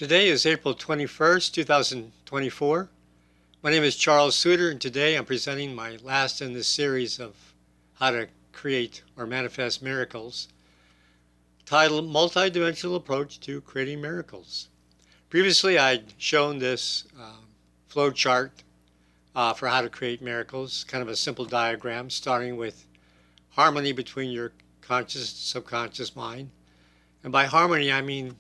Today is April 21st, 2024. My name is Charles Suter, and today I'm presenting my last in this series of how to create or manifest miracles, titled Multidimensional Approach to Creating Miracles. Previously, I'd shown this flow chart for how to create miracles, kind of a simple diagram starting with harmony between your conscious and subconscious mind. And by harmony, I mean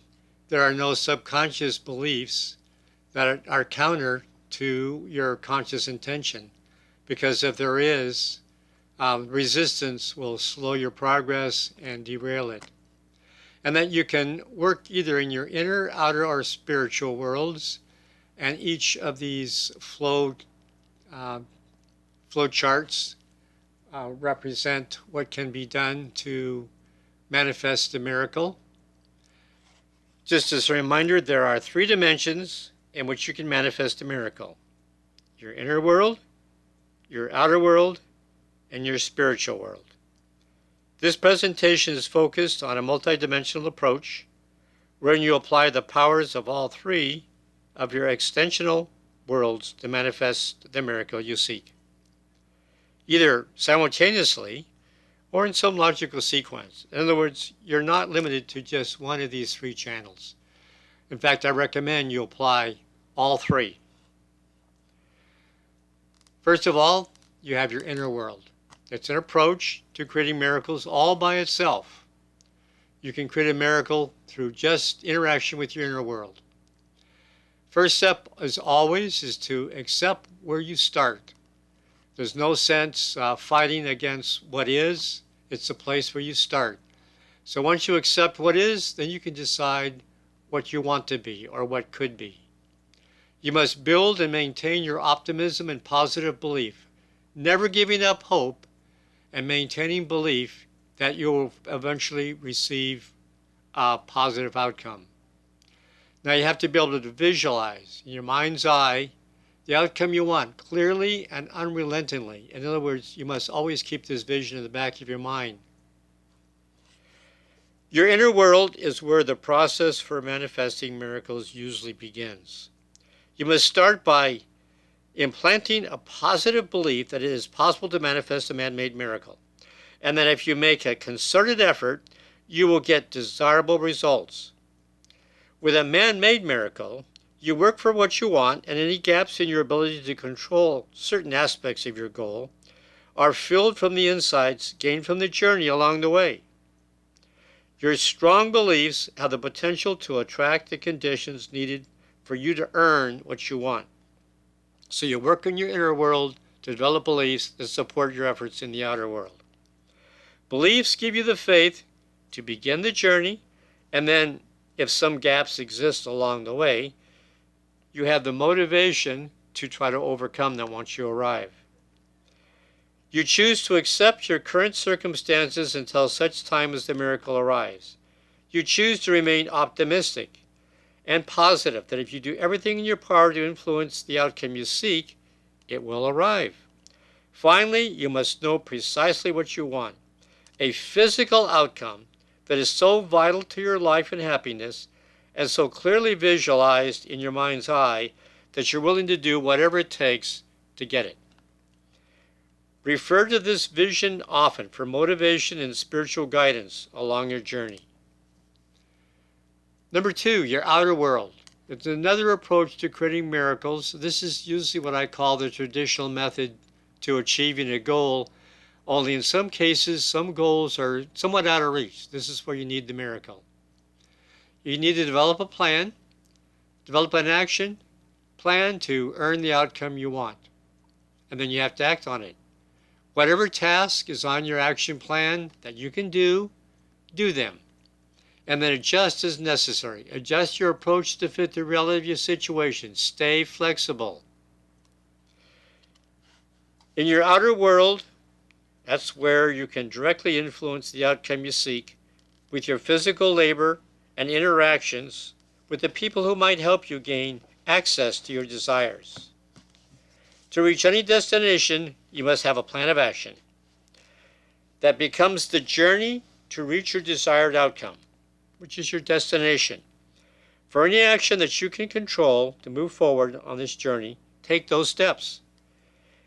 there are no subconscious beliefs that are counter to your conscious intention, because if there is, resistance will slow your progress and derail it. And that you can work either in your inner, outer, or spiritual worlds, and each of these flow charts represent what can be done to manifest a miracle. Just as a reminder, there are 3 dimensions in which you can manifest a miracle: your inner world, your outer world, and your spiritual world. This presentation is focused on a multidimensional approach wherein you apply the powers of all 3 of your extensional worlds to manifest the miracle you seek, either simultaneously or in some logical sequence. In other words, you're not limited to just one of these 3 channels. In fact, I recommend you apply all 3. First of all, you have your inner world. It's an approach to creating miracles all by itself. You can create a miracle through just interaction with your inner world. First step, as always, is to accept where you start. There's no sense fighting against what is. It's the place where you start. So once you accept what is, then you can decide what you want to be or what could be. You must build and maintain your optimism and positive belief, never giving up hope and maintaining belief that you will eventually receive a positive outcome. Now you have to be able to visualize in your mind's eye the outcome you want clearly and unrelentingly. In other words, you must always keep this vision in the back of your mind. Your inner world is where the process for manifesting miracles usually begins. You must start by implanting a positive belief that it is possible to manifest a man-made miracle, and that if you make a concerted effort, you will get desirable results. With a man-made miracle, you work for what you want, and any gaps in your ability to control certain aspects of your goal are filled from the insights gained from the journey along the way. Your strong beliefs have the potential to attract the conditions needed for you to earn what you want. So you work in your inner world to develop beliefs that support your efforts in the outer world. Beliefs give you the faith to begin the journey, and then, if some gaps exist along the way, you have the motivation to try to overcome them once you arrive. You choose to accept your current circumstances until such time as the miracle arrives. You choose to remain optimistic and positive that if you do everything in your power to influence the outcome you seek, it will arrive. Finally, you must know precisely what you want: a physical outcome that is so vital to your life and happiness and so clearly visualized in your mind's eye that you're willing to do whatever it takes to get it. Refer to this vision often for motivation and spiritual guidance along your journey. Number 2, your outer world. It's another approach to creating miracles. This is usually what I call the traditional method to achieving a goal, only in some cases, some goals are somewhat out of reach. This is where you need the miracle. You need to develop a plan, develop an action plan to earn the outcome you want, and then you have to act on it. Whatever task is on your action plan that you can do, do them. And then adjust as necessary. Adjust your approach to fit the reality of your situation. Stay flexible. In your outer world, that's where you can directly influence the outcome you seek with your physical labor and interactions with the people who might help you gain access to your desires. To reach any destination, you must have a plan of action that becomes the journey to reach your desired outcome, which is your destination. For any action that you can control to move forward on this journey, take those steps.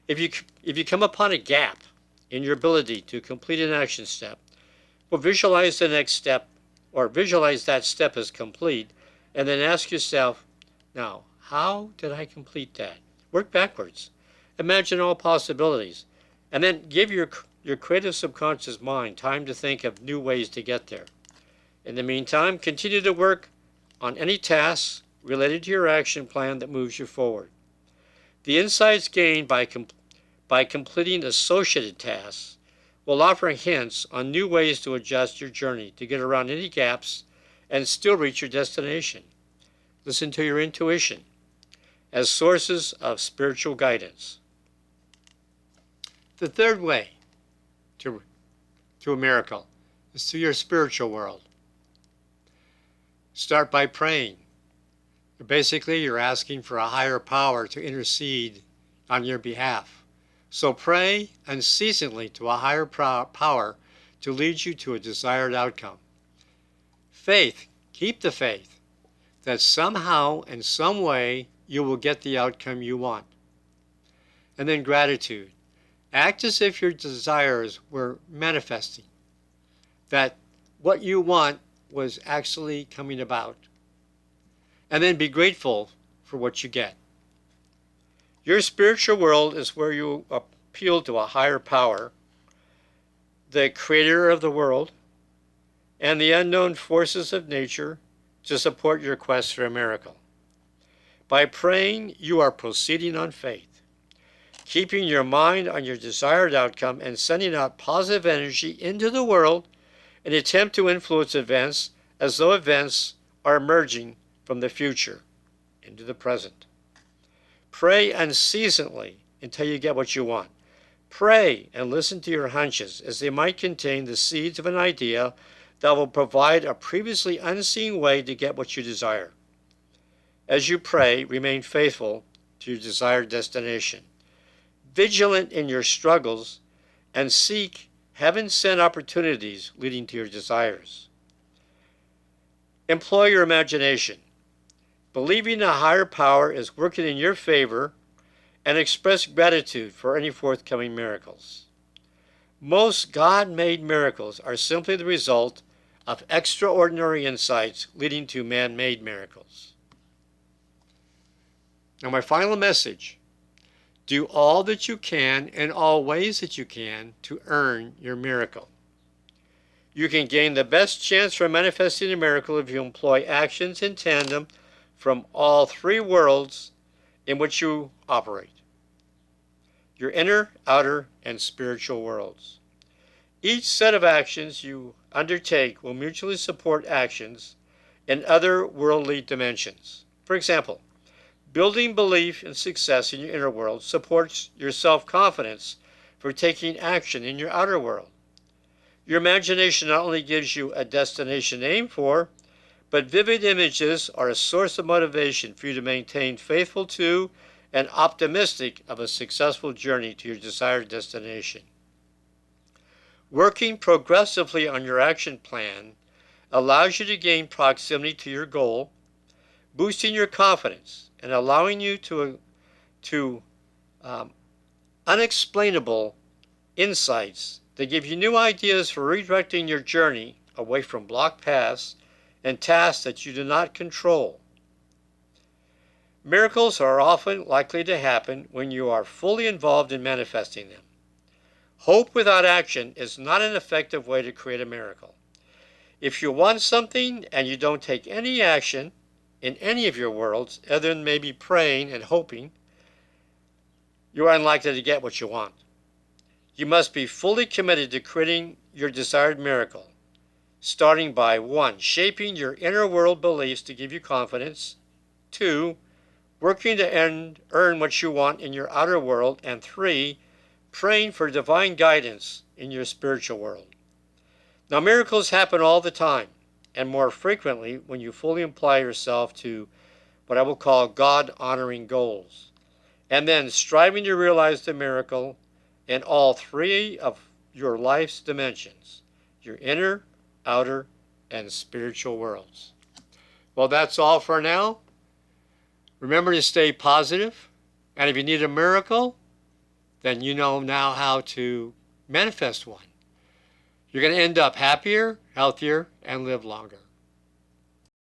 If you come upon a gap in your ability to complete an action step, well, visualize the next step or visualize that step as complete and then ask yourself, now, how did I complete that? Work backwards. Imagine all possibilities and then give your creative subconscious mind time to think of new ways to get there. In the meantime, continue to work on any tasks related to your action plan that moves you forward. The insights gained by completing associated tasks will offer hints on new ways to adjust your journey to get around any gaps and still reach your destination. Listen to your intuition as sources of spiritual guidance. The third way to a miracle is through your spiritual world. Start by praying. Basically, you're asking for a higher power to intercede on your behalf. So pray unceasingly to a higher power to lead you to a desired outcome. Faith, keep the faith that somehow, in some way, you will get the outcome you want. And then gratitude. Act as if your desires were manifesting, that what you want was actually coming about. And then be grateful for what you get. Your spiritual world is where you appeal to a higher power, the creator of the world, and the unknown forces of nature to support your quest for a miracle. By praying, you are proceeding on faith, keeping your mind on your desired outcome and sending out positive energy into the world in an attempt to influence events as though events are emerging from the future into the present. Pray unceasingly until you get what you want. Pray and listen to your hunches as they might contain the seeds of an idea that will provide a previously unseen way to get what you desire. As you pray, remain faithful to your desired destination, vigilant in your struggles, and seek heaven-sent opportunities leading to your desires. Employ your imagination, believing a higher power is working in your favor, and express gratitude for any forthcoming miracles. Most God-made miracles are simply the result of extraordinary insights leading to man-made miracles. Now, my final message: do all that you can in all ways that you can to earn your miracle. You can gain the best chance for manifesting a miracle if you employ actions in tandem from all three worlds in which you operate: your inner, outer, and spiritual worlds. Each set of actions you undertake will mutually support actions in other worldly dimensions. For example, building belief in success in your inner world supports your self-confidence for taking action in your outer world. Your imagination not only gives you a destination to aim for, but vivid images are a source of motivation for you to maintain faithful to and optimistic of a successful journey to your desired destination. Working progressively on your action plan allows you to gain proximity to your goal, boosting your confidence and allowing you to unexplainable insights that give you new ideas for redirecting your journey away from blocked paths and tasks that you do not control. Miracles are often likely to happen when you are fully involved in manifesting them. Hope without action is not an effective way to create a miracle. If you want something and you don't take any action in any of your worlds, other than maybe praying and hoping, you are unlikely to get what you want. You must be fully committed to creating your desired miracle, starting by 1. Shaping your inner world beliefs to give you confidence, 2. Working to earn what you want in your outer world, and 3. Praying for divine guidance in your spiritual world. Now, miracles happen all the time, and more frequently when you fully apply yourself to what I will call God-honoring goals, and then striving to realize the miracle in all three of your life's dimensions: your inner, outer, and spiritual worlds. Well, that's all for now. Remember to stay positive, and if you need a miracle, then you know now how to manifest one. You're going to end up happier, healthier, and live longer.